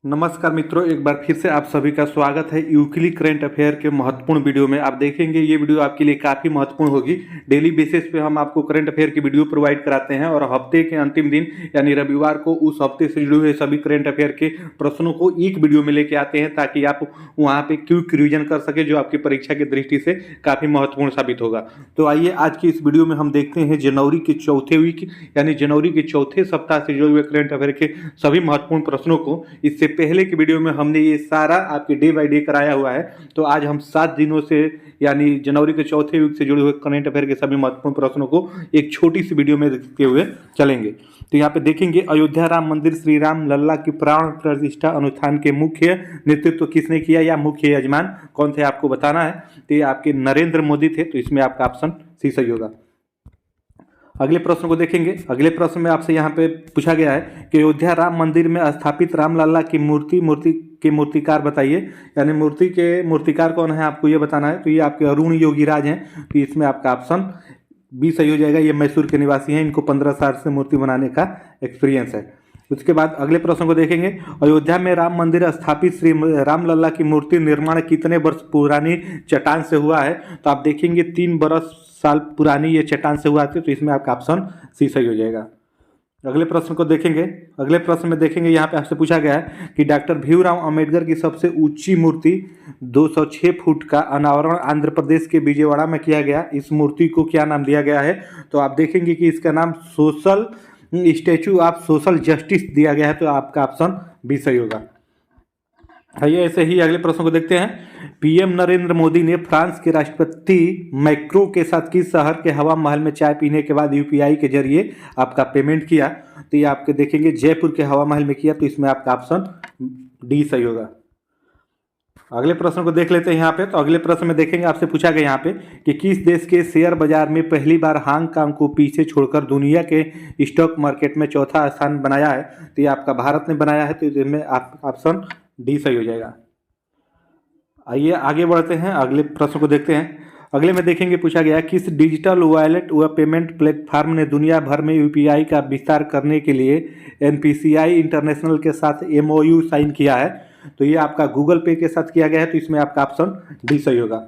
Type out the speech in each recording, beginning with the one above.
नमस्कार मित्रों, एक बार फिर से आप सभी का स्वागत है यूक्ली करंट अफेयर के महत्वपूर्ण वीडियो में। आप देखेंगे ये वीडियो आपके लिए काफ़ी महत्वपूर्ण होगी। डेली बेसिस पे हम आपको करंट अफेयर की वीडियो प्रोवाइड कराते हैं और हफ्ते के अंतिम दिन यानी रविवार को उस हफ्ते से जुड़े हुए सभी करंट अफेयर के प्रश्नों को एक वीडियो में लेके आते हैं ताकि आप वहाँ पे क्विक रिवीजन कर सके, जो आपकी परीक्षा की दृष्टि से काफ़ी महत्वपूर्ण साबित होगा। तो आइए आज की इस वीडियो में हम देखते हैं जनवरी के चौथे वीक यानी जनवरी के चौथे सप्ताह से जुड़े हुए करंट अफेयर के सभी महत्वपूर्ण प्रश्नों को। इससे पहले की वीडियो में हमने ये सारा आपके डे बाय डे कराया हुआ है, तो आज हम 7 दिनों से यानी जनवरी के चौथे वीक से जुड़े हुए करंट अफेयर के सभी महत्वपूर्ण प्रश्नों को एक छोटी सी वीडियो में देखते हुए चलेंगे। तो यहाँ पे देखेंगे, अयोध्या राम मंदिर श्री राम लल्ला की प्राण प्रतिष्ठा अनुष्ठान के मुख्य नेतृत्व किसने किया या मुख्य यजमान कौन थे, आपको बताना है। तो ये आपके नरेंद्र मोदी थे, तो इसमें आपका ऑप्शन सी सही होगा। अगले प्रश्न को देखेंगे। अगले प्रश्न में आपसे यहाँ पे पूछा गया है कि अयोध्या राम मंदिर में स्थापित रामलला की मूर्ति के मूर्तिकार बताइए, यानी मूर्ति के मूर्तिकार कौन है आपको ये बताना है। तो ये आपके अरुण योगीराज हैं, तो इसमें आपका ऑप्शन बी सही हो जाएगा। ये मैसूर के निवासी हैं, इनको 15 साल से मूर्ति बनाने का एक्सपीरियंस है। उसके बाद अगले प्रश्न को देखेंगे, अयोध्या में राम मंदिर स्थापित श्री रामलला की मूर्ति निर्माण कितने वर्ष पुरानी चट्टान से हुआ है। तो आप देखेंगे 3 बरस साल पुरानी ये चट्टान से हुआ थी, तो इसमें आपका ऑप्शन सी सही हो जाएगा। अगले प्रश्न को देखेंगे। अगले प्रश्न में देखेंगे, यहाँ पे आपसे पूछा गया है कि डॉक्टर भीमराव अंबेडकर की सबसे ऊंची मूर्ति 206 फुट का अनावरण आंध्र प्रदेश के विजयवाड़ा में किया गया। इस मूर्ति को क्या नाम दिया गया है। तो आप देखेंगे कि इसका नाम स्टैचू ऑफ सोशल जस्टिस दिया गया है, तो आपका ऑप्शन बी सही होगा। आइए ऐसे ही अगले प्रश्न को देखते हैं। पीएम नरेंद्र मोदी ने फ्रांस के राष्ट्रपति मैक्रो के साथ किस शहर के हवा महल में चाय पीने के बाद यूपीआई के जरिए आपका पेमेंट किया। तो ये आपके देखेंगे जयपुर के हवा महल में किया, तो इसमें आपका ऑप्शन डी सही होगा। अगले प्रश्न को देख लेते हैं यहाँ पे। तो अगले प्रश्न में देखेंगे, आपसे पूछा गया यहाँ पे कि किस देश के शेयर बाजार में पहली बार हांगकांग को पीछे छोड़कर दुनिया के स्टॉक मार्केट में चौथा स्थान बनाया है। तो ये आपका भारत ने बनाया है, तो इसमें आप ऑप्शन डी सही हो जाएगा। आइए आगे बढ़ते हैं, अगले प्रश्न को देखते हैं। अगले में देखेंगे, पूछा गया किस डिजिटल वॉलेट व पेमेंट प्लेटफॉर्म ने दुनिया भर में यूपीआई का विस्तार करने के लिए एनपीसीआई इंटरनेशनल के साथ एमओयू साइन किया है। तो ये आपका गूगल पे के साथ किया गया है, तो इसमें आपका ऑप्शन डी सही होगा।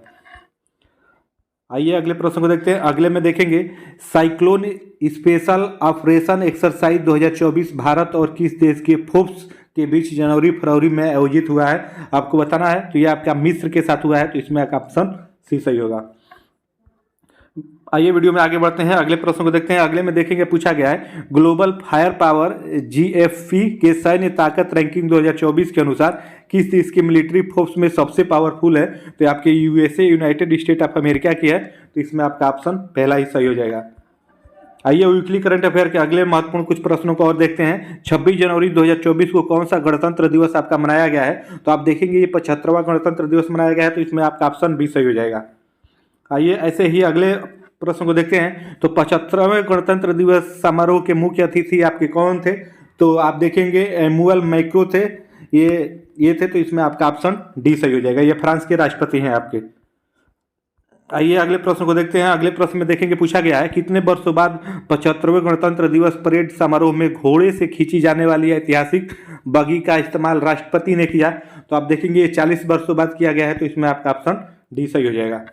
आइए अगले प्रश्न को देखते हैं। अगले में देखेंगे, cyclone special operation exercise 2024 Bharat और किस देश के फोर्स के बीच जनवरी फरवरी में आयोजित हुआ है, आपको बताना है। तो ये आपका मिस्र के साथ हुआ है, तो इसमें आपका ऑप्शन सी सही होगा। आइए वीडियो में आगे बढ़ते हैं, अगले प्रश्न को देखते हैं। अगले में देखेंगे, पूछा गया है ग्लोबल फायर पावर जीएफपी के सैन्य ताकत रैंकिंग 2024 के अनुसार किस देश की मिलिट्री फोर्स में सबसे पावरफुल है। तो आपके USA United state of America की है, तो इसमें आपका ऑप्शन पहला ही सही हो जाएगा। आइए वीकली करंट अफेयर के अगले महत्वपूर्ण कुछ प्रश्नों को और देखते हैं। 26 जनवरी 2024 को कौन सा गणतंत्र दिवस आपका मनाया गया है। तो आप देखेंगे ये 75वां गणतंत्र दिवस मनाया गया है, तो इसमें आपका ऑप्शन बी सही हो जाएगा। आइए ऐसे ही अगले प्रश्न को देखते हैं। तो 75वें गणतंत्र दिवस समारोह के मुख्य अतिथि आपके कौन थे। तो आप देखेंगे एमुअल मैक्रो थे, ये थे, तो इसमें आपका ऑप्शन डी सही हो जाएगा। ये फ्रांस के राष्ट्रपति हैं आपके। आइए अगले प्रश्न को देखते हैं। अगले प्रश्न में देखेंगे, पूछा गया है कितने वर्षों बाद 75वें गणतंत्र दिवस परेड समारोह में घोड़े से खींची जाने वाली ऐतिहासिक बगी का इस्तेमाल राष्ट्रपति ने किया। तो आप देखेंगे ये 40 वर्षों बाद किया गया है, तो इसमें आपका ऑप्शन डी सही हो जाएगा।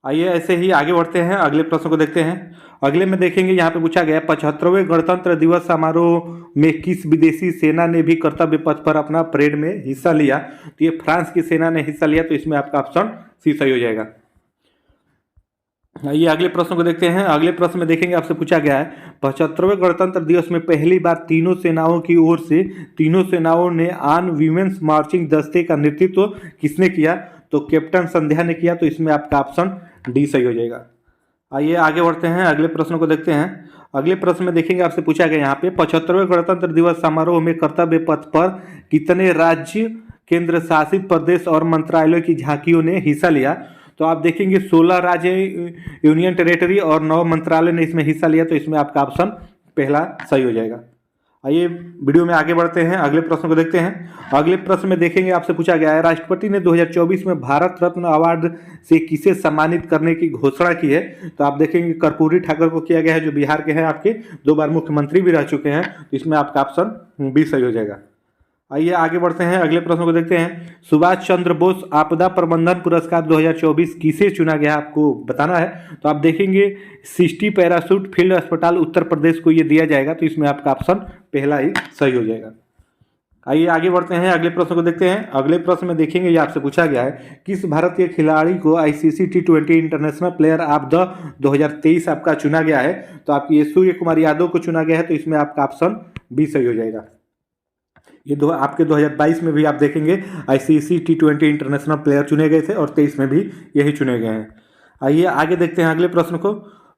आइए ऐसे ही आगे बढ़ते हैं, अगले प्रश्न को देखते हैं। अगले में देखेंगे, यहाँ पे पूछा गया 75वें गणतंत्र दिवस समारोह में किस विदेशी सेना ने भी कर्तव्य पथ पर अपना परेड में हिस्सा लिया। तो ये फ्रांस की सेना ने हिस्सा लिया, तो इसमें आपका ऑप्शन सी सही हो जाएगा। आइए अगले प्रश्न को देखते हैं। अगले प्रश्न में देखेंगे, आपसे पूछा गया है 75वें गणतंत्र दिवस में पहली बार तीनों सेनाओं की ओर से तीनों सेनाओं ने आन वीमेंस मार्चिंग दस्ते का नेतृत्व किसने किया। तो कैप्टन संध्या ने किया, तो इसमें आपका ऑप्शन डी सही हो जाएगा। आइए आगे बढ़ते हैं, अगले प्रश्न को देखते हैं। अगले प्रश्न में देखेंगे, आपसे पूछा गया यहाँ पे 75वें गणतंत्र दिवस समारोह में कर्तव्य पथ पर कितने राज्य, केंद्र शासित प्रदेश और मंत्रालयों की झांकियों ने हिस्सा लिया। तो आप देखेंगे 16 राज्य, यूनियन टेरिटरी और 9 मंत्रालय ने इसमें हिस्सा लिया, तो इसमें आपका ऑप्शन पहला सही हो जाएगा। आइए वीडियो में आगे बढ़ते हैं, अगले प्रश्न को देखते हैं। अगले प्रश्न में देखेंगे, आपसे पूछा गया है राष्ट्रपति ने 2024 में भारत रत्न अवार्ड से किसे सम्मानित करने की घोषणा की है। तो आप देखेंगे कर्पूरी ठाकुर को किया गया है, जो बिहार के हैं, आपके 2 बार मुख्यमंत्री भी रह चुके हैं, तो इसमें आपका ऑप्शन बी सही हो जाएगा। आइए आगे बढ़ते हैं, अगले प्रश्न को देखते हैं। सुभाष चंद्र बोस आपदा प्रबंधन पुरस्कार 2024 किसे चुना गया, आपको बताना है। तो आप देखेंगे 60 पैराशूट फील्ड अस्पताल उत्तर प्रदेश को ये दिया जाएगा, तो इसमें आपका ऑप्शन पहला ही सही हो जाएगा। आइए आगे बढ़ते हैं, अगले प्रश्न को देखते हैं। अगले प्रश्न में देखेंगे, ये आपसे पूछा गया है, किस भारतीय खिलाड़ी को ICC T20 international player of the 2023 आपका चुना गया है। तो आपकी ये सूर्य कुमार यादव को चुना गया है, तो इसमें आपका ऑप्शन बी सही हो जाएगा। ये आपके 2022 में भी आप देखेंगे ICC T20 इंटरनेशनल प्लेयर चुने गए थे और 23 में भी यही चुने गए हैं। आइए आगे देखते हैं अगले प्रश्न को।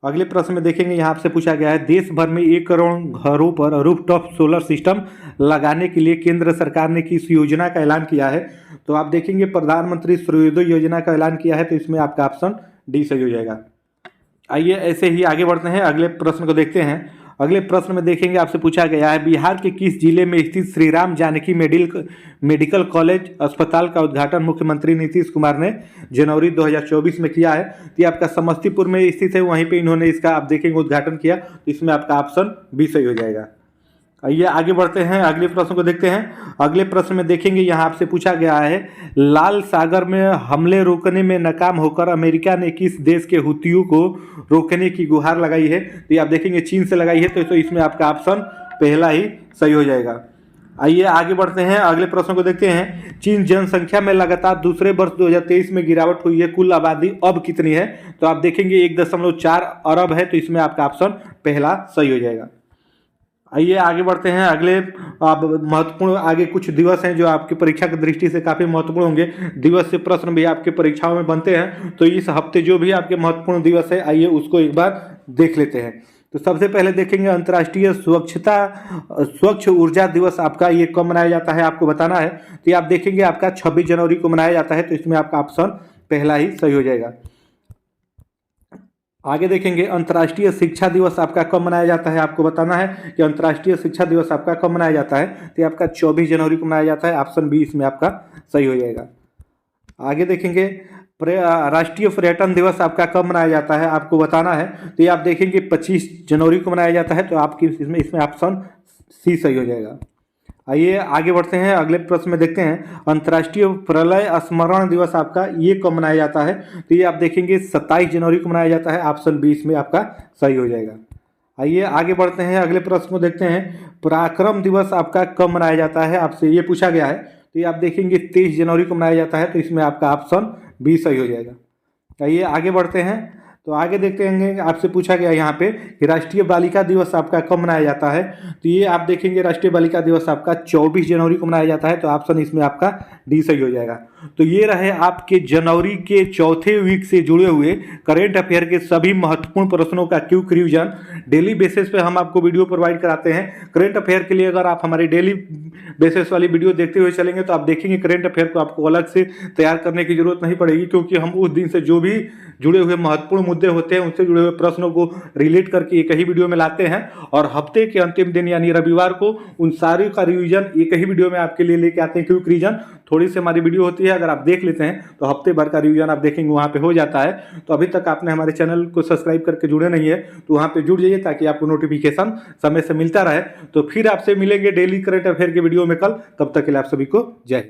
अगले प्रश्न में देखेंगे, यहाँ आपसे पूछा गया है, देश भर में 1 करोड़ घरों पर रूफटॉप सोलर सिस्टम लगाने के लिए केंद्र सरकार ने किस योजना का ऐलान किया है। तो आप देखेंगे प्रधानमंत्री सूर्योदय योजना का ऐलान किया है, तो इसमें आपका ऑप्शन डी सही हो जाएगा। आइए ऐसे ही आगे बढ़ते हैं, अगले प्रश्न को देखते हैं। अगले प्रश्न में देखेंगे, आपसे पूछा गया है, बिहार के किस जिले में स्थित श्री राम जानकी मेडिकल कॉलेज अस्पताल का उद्घाटन मुख्यमंत्री नीतीश कुमार ने जनवरी 2024 में किया है। तो ये आपका समस्तीपुर में स्थित है, वहीं पे इन्होंने इसका आप देखेंगे उद्घाटन किया, तो इसमें आपका ऑप्शन बी सही हो जाएगा। आइए आगे बढ़ते हैं, अगले प्रश्न को देखते हैं। अगले प्रश्न में देखेंगे, यहाँ आपसे पूछा गया है, लाल सागर में हमले रोकने में नाकाम होकर अमेरिका ने किस देश के हुतियों को रोकने की गुहार लगाई है। तो ये आप देखेंगे चीन से लगाई है, तो इसमें आपका ऑप्शन पहला ही सही हो जाएगा। आइए आगे बढ़ते हैं, अगले प्रश्न को देखते हैं। चीन जनसंख्या में लगातार दूसरे वर्ष 2023 में गिरावट हुई है, कुल आबादी अब कितनी है। तो आप देखेंगे 1.4 अरब है, तो इसमें आपका ऑप्शन पहला सही हो जाएगा। आइए आगे बढ़ते हैं, अगले महत्वपूर्ण आगे कुछ दिवस हैं जो आपकी परीक्षा की दृष्टि से काफ़ी महत्वपूर्ण होंगे। दिवस से प्रश्न भी आपके परीक्षाओं में बनते हैं, तो इस हफ्ते जो भी आपके महत्वपूर्ण दिवस है, आइए उसको एक बार देख लेते हैं। तो सबसे पहले देखेंगे अंतर्राष्ट्रीय स्वच्छ ऊर्जा दिवस आपका ये कब मनाया जाता है, आपको बताना है। तो ये आप देखेंगे आपका 26 जनवरी को मनाया जाता है, तो इसमें आपका ऑप्शन पहला ही सही हो जाएगा। आगे देखेंगे अंतर्राष्ट्रीय शिक्षा दिवस आपका कब मनाया जाता है, आपको बताना है कि अंतर्राष्ट्रीय शिक्षा दिवस आपका कब मनाया जाता है। तो ये आपका 24 जनवरी को मनाया जाता है, ऑप्शन बी इसमें आपका सही हो जाएगा। आगे देखेंगे राष्ट्रीय पर्यटन दिवस आपका कब मनाया जाता है, आपको बताना है। तो ये आप देखेंगे 25 जनवरी को मनाया जाता है, तो आपकी इसमें ऑप्शन सी सही हो जाएगा। आइए आगे बढ़ते हैं, अगले प्रश्न में देखते हैं अंतर्राष्ट्रीय प्रलय स्मरण दिवस आपका ये कब मनाया जाता है। तो ये आप देखेंगे 27 जनवरी को मनाया जाता है, ऑप्शन 20 में आपका सही हो जाएगा। आइए आगे बढ़ते हैं, अगले प्रश्न को देखते हैं पराक्रम दिवस आपका कब मनाया जाता है, आपसे ये पूछा गया है। तो ये आप देखेंगे 23 जनवरी को मनाया जाता है, तो इसमें आपका ऑप्शन बी सही हो जाएगा। आइए आगे बढ़ते हैं, तो आगे देखते हैं आपसे पूछा गया यहाँ पे कि राष्ट्रीय बालिका दिवस आपका कब मनाया जाता है। तो ये आप देखेंगे राष्ट्रीय बालिका दिवस आपका 24 जनवरी को मनाया जाता है, तो ऑप्शन इसमें आपका डी सही हो जाएगा। तो ये रहे आपके जनवरी के चौथे वीक से जुड़े हुए करेंट अफेयर के सभी महत्वपूर्ण प्रश्नों का क्विक रिवीजन। डेली बेसिस पे हम आपको वीडियो प्रोवाइड कराते हैं करेंट अफेयर के लिए। अगर आप हमारी डेली बेसिस वाली वीडियो देखते हुए चलेंगे तो आप देखेंगे करेंट अफेयर को आपको अलग से तैयार करने की जरूरत नहीं पड़ेगी, क्योंकि हम उस दिन से जो भी जुड़े हुए महत्वपूर्ण मुद्दे होते हैं उनसे जुड़े हुए प्रश्नों को रिलेट करके एक ही वीडियो में लाते हैं, और हफ्ते के अंतिम दिन यानी रविवार को उन सारे का रिवीजन एक ही वीडियो में आपके लिए लेके आते हैं। क्विक रिवीजन थोड़ी सी हमारी वीडियो होती है, अगर आप देख लेते हैं तो हफ्ते भर का रिवीजन आप देखेंगे वहाँ पे हो जाता है। तो अभी तक आपने हमारे चैनल को सब्सक्राइब करके जुड़े नहीं है तो वहाँ पे जुड़ जाइए, ताकि आपको नोटिफिकेशन समय से मिलता रहे। तो फिर आपसे मिलेंगे डेली करंट अफेयर के वीडियो में कल, तब तक के लिए आप सभी को जय।